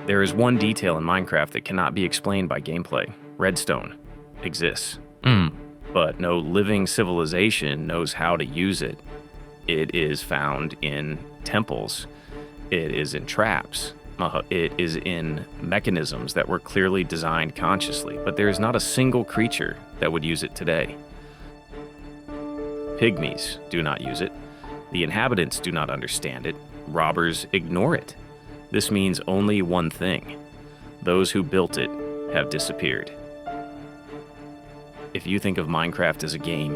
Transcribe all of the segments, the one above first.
There is one detail in Minecraft that cannot be explained by gameplay. Redstone exists, but no living civilization knows how to use it. It is found in temples. It is in traps. It is in mechanisms that were clearly designed consciously, but there is not a single creature that would use it today. Pygmies do not use it. The inhabitants do not understand it. Robbers ignore it. This means only one thing. Those who built it have disappeared. If you think of Minecraft as a game,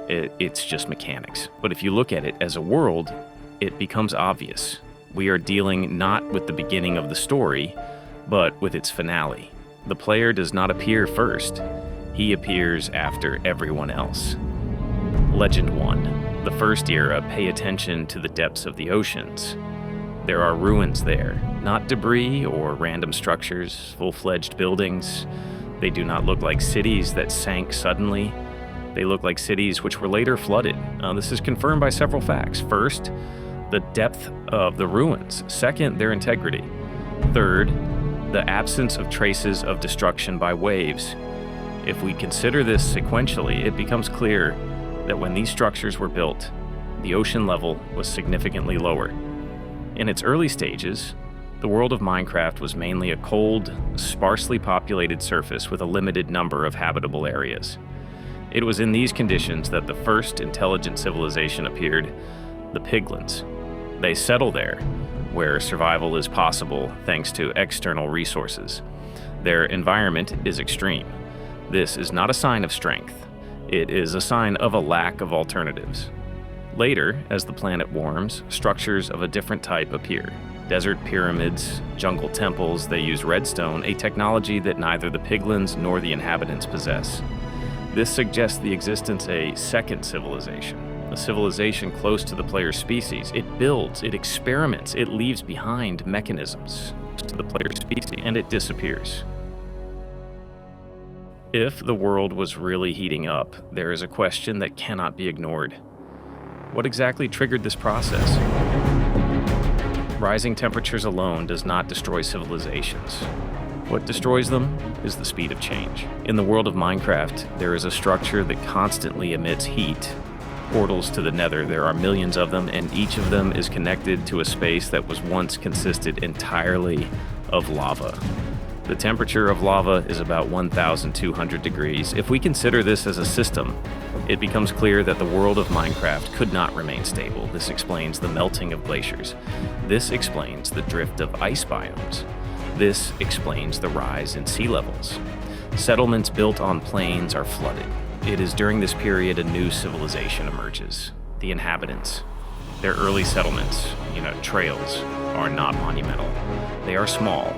it's just mechanics. But if you look at it as a world, it becomes obvious. We are dealing not with the beginning of the story, but with its finale. The player does not appear first. He appears after everyone else. Legend 1. The first era, pay attention to the depths of the oceans. There are ruins there, not debris or random structures, full-fledged buildings. They do not look like cities that sank suddenly. They look like cities which were later flooded. This is confirmed by several facts. First, the depth of the ruins. Second, their integrity. Third, the absence of traces of destruction by waves. If we consider this sequentially, it becomes clear that when these structures were built, the ocean level was significantly lower. In its early stages, the world of Minecraft was mainly a cold, sparsely populated surface with a limited number of habitable areas. It was in these conditions that the first intelligent civilization appeared, the Piglins. They settle there, where survival is possible thanks to external resources. Their environment is extreme. This is not a sign of strength. It is a sign of a lack of alternatives. Later, as the planet warms, structures of a different type appear. Desert pyramids, jungle temples, they use redstone, a technology that neither the Piglins nor the inhabitants possess. This suggests the existence of a second civilization, a civilization close to the player's species. It builds, it experiments, it leaves behind mechanisms to the player's species, and it disappears. If the world was really heating up, there is a question that cannot be ignored. What exactly triggered this process? Rising temperatures alone does not destroy civilizations. What destroys them is the speed of change. In the world of Minecraft, there is a structure that constantly emits heat. Portals to the Nether, there are millions of them, and each of them is connected to a space that was once consisted entirely of lava. The temperature of lava is about 1,200 degrees. If we consider this as a system, it becomes clear that the world of Minecraft could not remain stable. This explains the melting of glaciers. This explains the drift of ice biomes. This explains the rise in sea levels. Settlements built on plains are flooded. It is during this period a new civilization emerges. The inhabitants. Their early settlements, trails, are not monumental. They are small.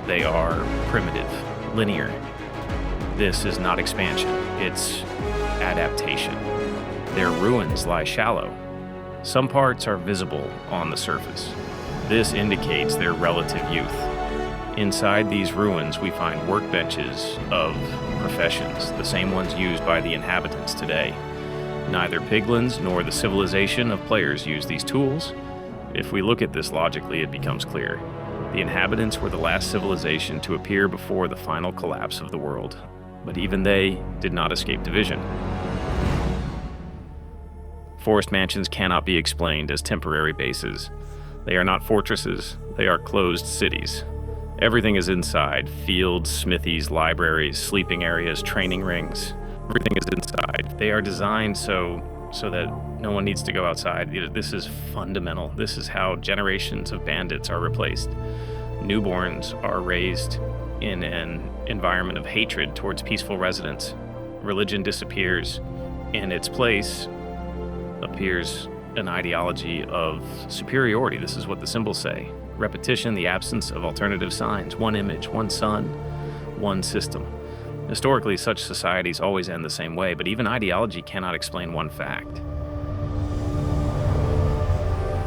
They are primitive, linear. This is not expansion, it's adaptation. Their ruins lie shallow. Some parts are visible on the surface. This indicates their relative youth. Inside these ruins, we find workbenches of professions, the same ones used by the inhabitants today. Neither Piglins nor the civilization of players use these tools. If we look at this logically, it becomes clear. The inhabitants were the last civilization to appear before the final collapse of the world, but even they did not escape division. Forest mansions cannot be explained as temporary bases. They are not fortresses, they are closed cities. Everything is inside: fields, smithies, libraries, sleeping areas, training rings. Everything is inside. They are designed so that no one needs to go outside. This is fundamental. This is how generations of bandits are replaced. Newborns are raised in an environment of hatred towards peaceful residents. Religion disappears. In its place appears an ideology of superiority. This is what the symbols say. Repetition, the absence of alternative signs. One image, one sun, one system. Historically, such societies always end the same way, but even ideology cannot explain one fact.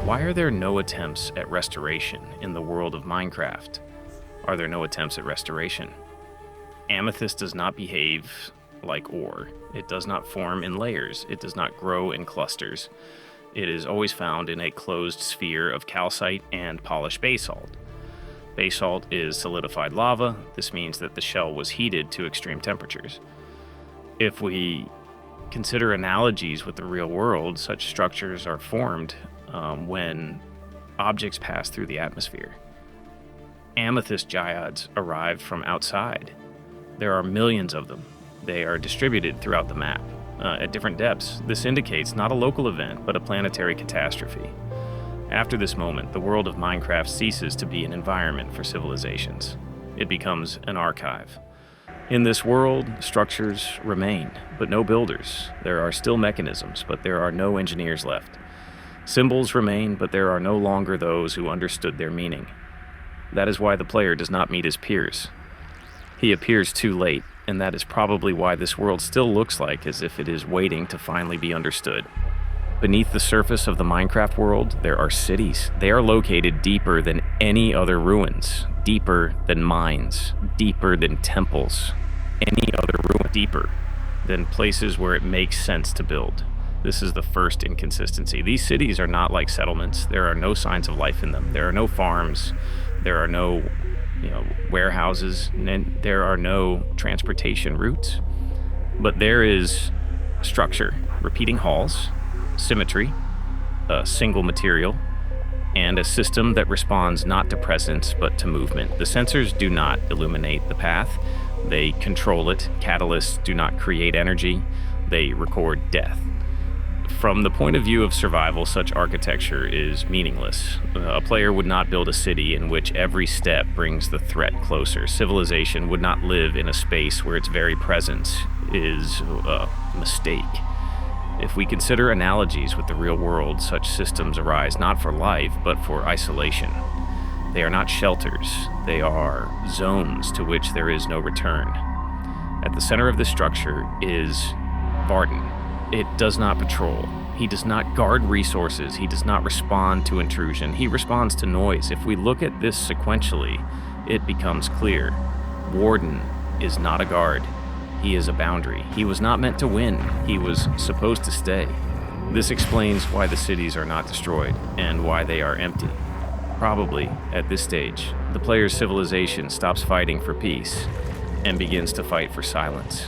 Why are there no attempts at restoration in the world of Minecraft? Are there no attempts at restoration? Amethyst does not behave like ore. It does not form in layers. It does not grow in clusters. It is always found in a closed sphere of calcite and polished basalt. Basalt is solidified lava. This means that the shell was heated to extreme temperatures. If we consider analogies with the real world, such structures are formed when objects pass through the atmosphere. Amethyst geodes arrived from outside. There are millions of them. They are distributed throughout the map at different depths. This indicates not a local event, but a planetary catastrophe. After this moment, the world of Minecraft ceases to be an environment for civilizations. It becomes an archive. In this world, structures remain, but no builders. There are still mechanisms, but there are no engineers left. Symbols remain, but there are no longer those who understood their meaning. That is why the player does not meet his peers. He appears too late, and that is probably why this world still looks like as if it is waiting to finally be understood. Beneath the surface of the Minecraft world, there are cities. They are located deeper than any other ruins, deeper than mines, deeper than temples, any other ruin, deeper than places where it makes sense to build. This is the first inconsistency. These cities are not like settlements. There are no signs of life in them. There are no farms. There are no, warehouses. And there are no transportation routes. But there is structure, repeating halls, symmetry, a single material, and a system that responds not to presence but to movement. The sensors do not illuminate the path. They control it. Catalysts do not create energy. They record death. From the point of view of survival, such architecture is meaningless. A player would not build a city in which every step brings the threat closer. Civilization would not live in a space where its very presence is a mistake. If we consider analogies with the real world, such systems arise not for life, but for isolation. They are not shelters. They are zones to which there is no return. At the center of this structure is Varden. It does not patrol. He does not guard resources. He does not respond to intrusion. He responds to noise. If we look at this sequentially, it becomes clear. Warden is not a guard. He is a boundary. He was not meant to win. He was supposed to stay. This explains why the cities are not destroyed and why they are empty. Probably, at this stage, the player's civilization stops fighting for peace and begins to fight for silence.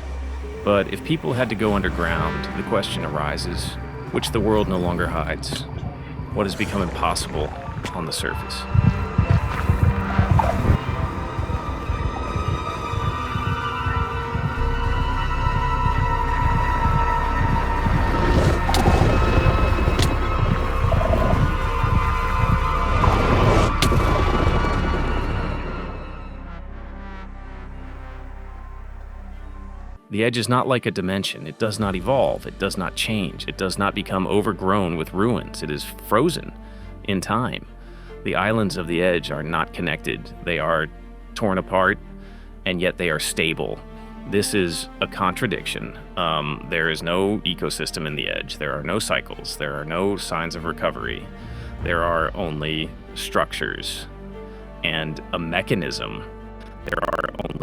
But if people had to go underground, the question arises, which the world no longer hides. What has become impossible on the surface? The edge is not like a dimension. It does not evolve. It does not change. It does not become overgrown with ruins. It is frozen in time. The islands of the edge are not connected. They are torn apart, and yet they are stable. This is a contradiction. There is no ecosystem in the edge. There are no cycles. There are no signs of recovery. There are only structures and a mechanism.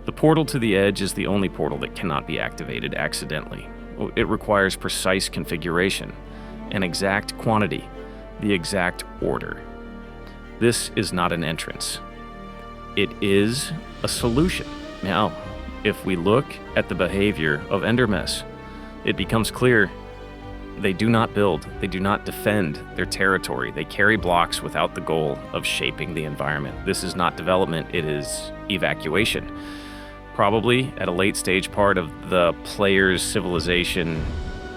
The portal to the edge is the only portal that cannot be activated accidentally. It requires precise configuration, an exact quantity, the exact order. This is not an entrance. It is a solution. Now, if we look at the behavior of Endermen, it becomes clear they do not build, they do not defend their territory. They carry blocks without the goal of shaping the environment. This is not development, it is evacuation. Probably at a late stage part of the player's civilization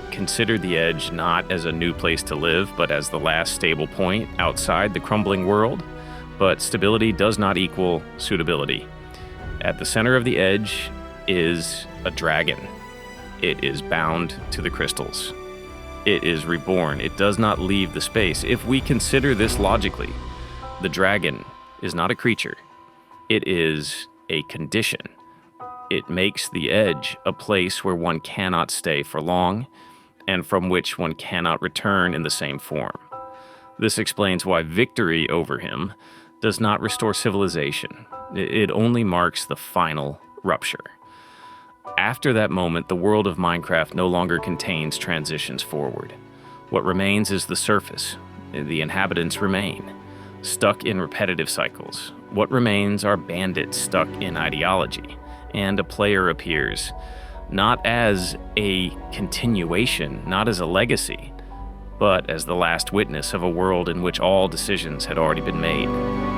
considered the edge not as a new place to live, but as the last stable point outside the crumbling world. But stability does not equal suitability. At the center of the edge is a dragon. It is bound to the crystals. It is reborn. It does not leave the space. If we consider this logically, the dragon is not a creature. It is a condition. It makes the edge a place where one cannot stay for long and from which one cannot return in the same form. This explains why victory over him does not restore civilization. It only marks the final rupture. After that moment, the world of Minecraft no longer contains transitions forward. What remains is the surface. The inhabitants remain, stuck in repetitive cycles. What remains are bandits stuck in ideology, and a player appears, not as a continuation, not as a legacy, but as the last witness of a world in which all decisions had already been made.